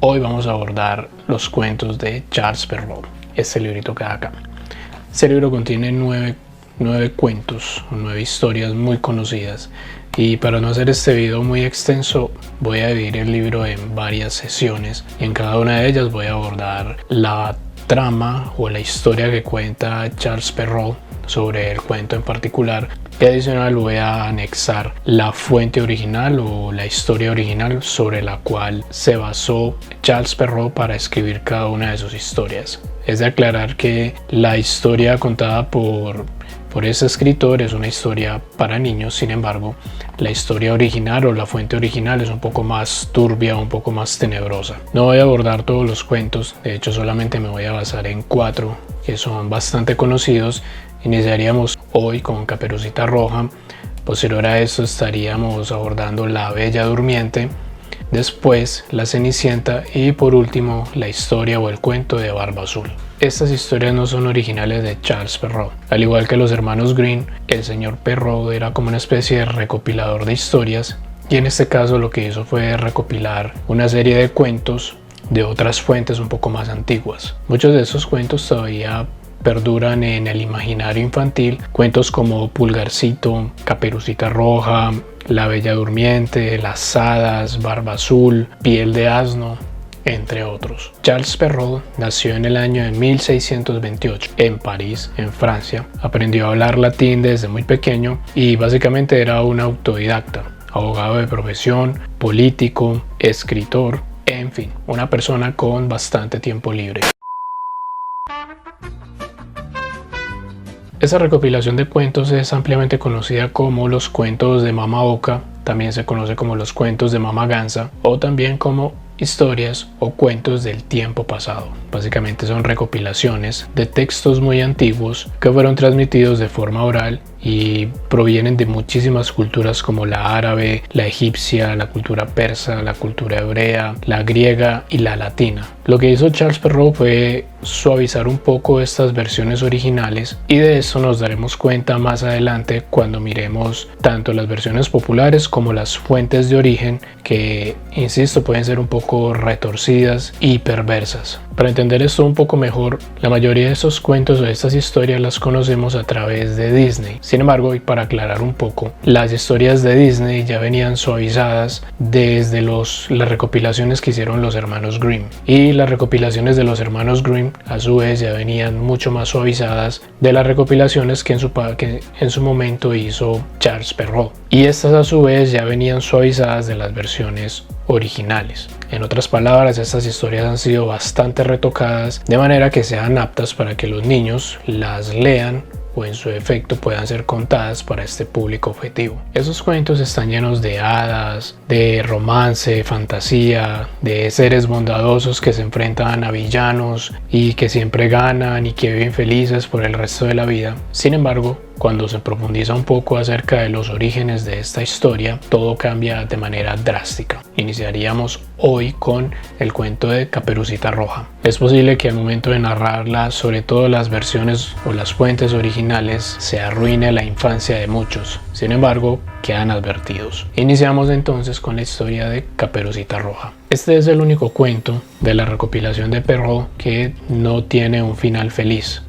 Hoy vamos a abordar los cuentos de Charles Perrault, este librito que da acá. Este libro contiene nueve cuentos, 9 historias muy conocidas, y para no hacer este video muy extenso voy a dividir el libro en varias sesiones y en cada una de ellas voy a abordar la trama o la historia que cuenta Charles Perrault sobre el cuento en particular, y adicional voy a anexar la fuente original o la historia original sobre la cual se basó Charles Perrault para escribir cada una de sus historias. Es de aclarar que la historia contada por ese escritor es una historia para niños. Sin embargo, la historia original o la fuente original es un poco más turbia, un poco más tenebrosa. No voy a abordar todos los cuentos, de hecho solamente me voy a basar en 4 que son bastante conocidos. Iniciaríamos hoy con Caperucita Roja, posterior a esto estaríamos abordando La Bella Durmiente, después La Cenicienta y por último la historia o el cuento de Barba Azul. Estas historias no son originales de Charles Perrault. Al igual que los hermanos Grimm, el señor Perrault era como una especie de recopilador de historias, y en este caso lo que hizo fue recopilar una serie de cuentos de otras fuentes un poco más antiguas. Muchos de esos cuentos todavía perduran en el imaginario infantil, cuentos como Pulgarcito, Caperucita Roja, La Bella Durmiente, Las Hadas, Barba Azul, Piel de Asno, entre otros. Charles Perrault nació en el año de 1628 en París, en Francia. Aprendió a hablar latín desde muy pequeño y básicamente era un autodidacta, abogado de profesión, político, escritor, en fin, una persona con bastante tiempo libre. Esta recopilación de cuentos es ampliamente conocida como los cuentos de Mama Oca, también se conoce como los cuentos de Mama Gansa o también como historias o cuentos del tiempo pasado. Básicamente son recopilaciones de textos muy antiguos que fueron transmitidos de forma oral y provienen de muchísimas culturas como la árabe, la egipcia, la cultura persa, la cultura hebrea, la griega y la latina. Lo que hizo Charles Perrault fue suavizar un poco estas versiones originales, y de eso nos daremos cuenta más adelante cuando miremos tanto las versiones populares como las fuentes de origen, que, insisto, pueden ser un poco retorcidas y perversas. Para entender esto un poco mejor, la mayoría de estos cuentos o de estas historias las conocemos a través de Disney. Sin embargo, y para aclarar un poco, las historias de Disney ya venían suavizadas desde las recopilaciones que hicieron los hermanos Grimm. Y las recopilaciones de los hermanos Grimm a su vez ya venían mucho más suavizadas de las recopilaciones que en su momento hizo Charles Perrault. Y estas a su vez ya venían suavizadas de las versiones originales. En otras palabras, estas historias han sido bastante retocadas de manera que sean aptas para que los niños las lean o en su efecto puedan ser contadas para este público objetivo. Esos cuentos están llenos de hadas, de romance, fantasía, de seres bondadosos que se enfrentan a villanos y que siempre ganan y que viven felices por el resto de la vida. Sin embargo, cuando se profundiza un poco acerca de los orígenes de esta historia, todo cambia de manera drástica. Iniciaríamos hoy con el cuento de Caperucita Roja. Es posible que al momento de narrarla, sobre todo las versiones o las fuentes originales, se arruine la infancia de muchos. Sin embargo, quedan advertidos. Iniciamos entonces con la historia de Caperucita Roja. Este es el único cuento de la recopilación de Perrault que no tiene un final feliz.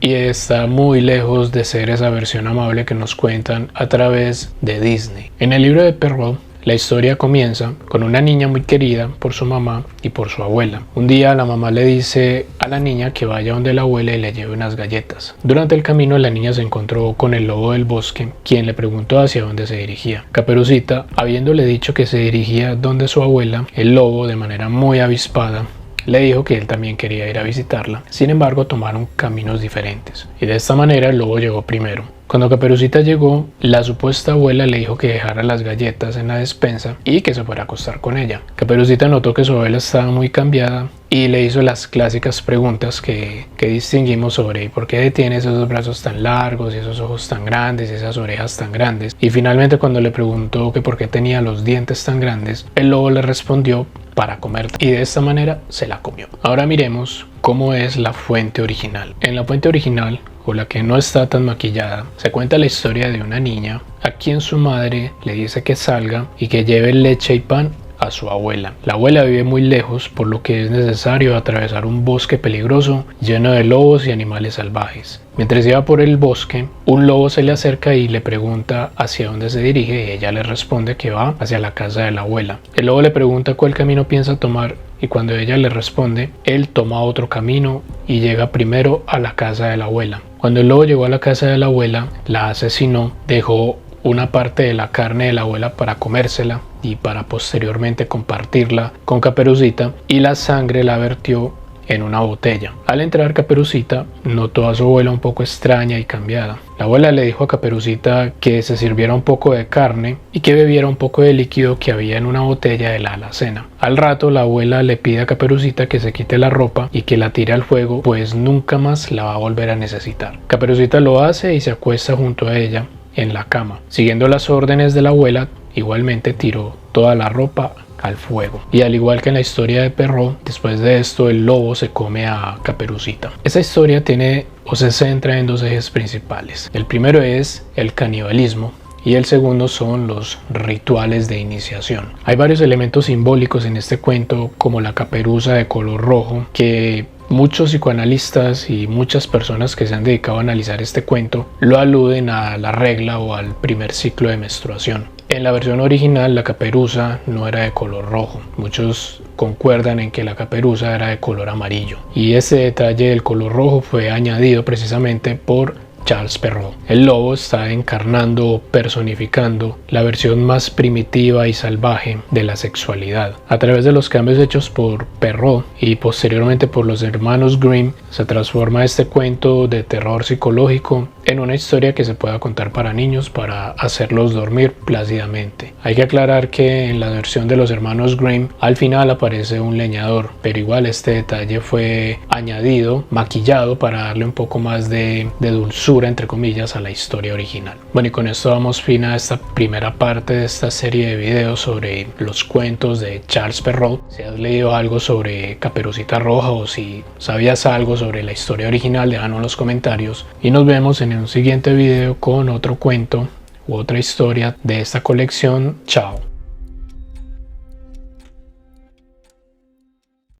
Y está muy lejos de ser esa versión amable que nos cuentan a través de Disney. En el libro de Perrault, la historia comienza con una niña muy querida por su mamá y por su abuela. Un día la mamá le dice a la niña que vaya donde la abuela y le lleve unas galletas. Durante el camino la niña se encontró con el lobo del bosque, quien le preguntó hacia dónde se dirigía. Caperucita, habiéndole dicho que se dirigía donde su abuela, el lobo, de manera muy avispada, le dijo que él también quería ir a visitarla. Sin embargo, tomaron caminos diferentes y de esta manera el lobo llegó primero. Cuando Caperucita llegó, la supuesta abuela le dijo que dejara las galletas en la despensa y que se fuera a acostar con ella. Caperucita notó que su abuela estaba muy cambiada y le hizo las clásicas preguntas que distinguimos sobre por qué tiene esos brazos tan largos y esos ojos tan grandes y esas orejas tan grandes. Y finalmente, cuando le preguntó que por qué tenía los dientes tan grandes, el lobo le respondió: para comer, y de esta manera se la comió. Ahora miremos cómo es la fuente original. En la fuente original, o la que no está tan maquillada, se cuenta la historia de una niña a quien su madre le dice que salga y que lleve leche y pan a su abuela. La abuela vive muy lejos, por lo que es necesario atravesar un bosque peligroso lleno de lobos y animales salvajes. Mientras iba por el bosque, un lobo se le acerca y le pregunta hacia dónde se dirige y ella le responde que va hacia la casa de la abuela. El lobo le pregunta cuál camino piensa tomar y cuando ella le responde, él toma otro camino y llega primero a la casa de la abuela. Cuando el lobo llegó a la casa de la abuela, la asesinó, dejó una parte de la carne de la abuela para comérsela y para posteriormente compartirla con Caperucita, y la sangre la vertió en una botella. Al entrar Caperucita notó a su abuela un poco extraña y cambiada. La abuela le dijo a Caperucita que se sirviera un poco de carne y que bebiera un poco de líquido que había en una botella de la alacena. Al rato la abuela le pide a Caperucita que se quite la ropa y que la tire al fuego, pues nunca más la va a volver a necesitar. Caperucita lo hace y se acuesta junto a ella en la cama. Siguiendo las órdenes de la abuela, igualmente tiró toda la ropa al fuego. Y al igual que en la historia de Perrault, después de esto el lobo se come a Caperucita. Esta historia tiene o se centra en dos ejes principales. El primero es el canibalismo y el segundo son los rituales de iniciación. Hay varios elementos simbólicos en este cuento, como la caperuza de color rojo, que muchos psicoanalistas y muchas personas que se han dedicado a analizar este cuento lo aluden a la regla o al primer ciclo de menstruación. En la versión original la caperuza no era de color rojo. Muchos concuerdan en que la caperuza era de color amarillo. Y ese detalle del color rojo fue añadido precisamente por Charles Perrault. El lobo está encarnando o personificando la versión más primitiva y salvaje de la sexualidad. A través de los cambios hechos por Perrault y posteriormente por los hermanos Grimm, se transforma este cuento de terror psicológico en una historia que se pueda contar para niños para hacerlos dormir plácidamente. Hay que aclarar que en la versión de los hermanos Grimm al final aparece un leñador, pero igual este detalle fue añadido, maquillado, para darle un poco más de dulzura, entre comillas, a la historia original. Bueno, y con esto damos fin a esta primera parte de esta serie de videos sobre los cuentos de Charles Perrault. Si has leído algo sobre Caperucita Roja o si sabías algo sobre la historia original, déjanos en los comentarios y nos vemos en un siguiente video con otro cuento u otra historia de esta colección. Chao.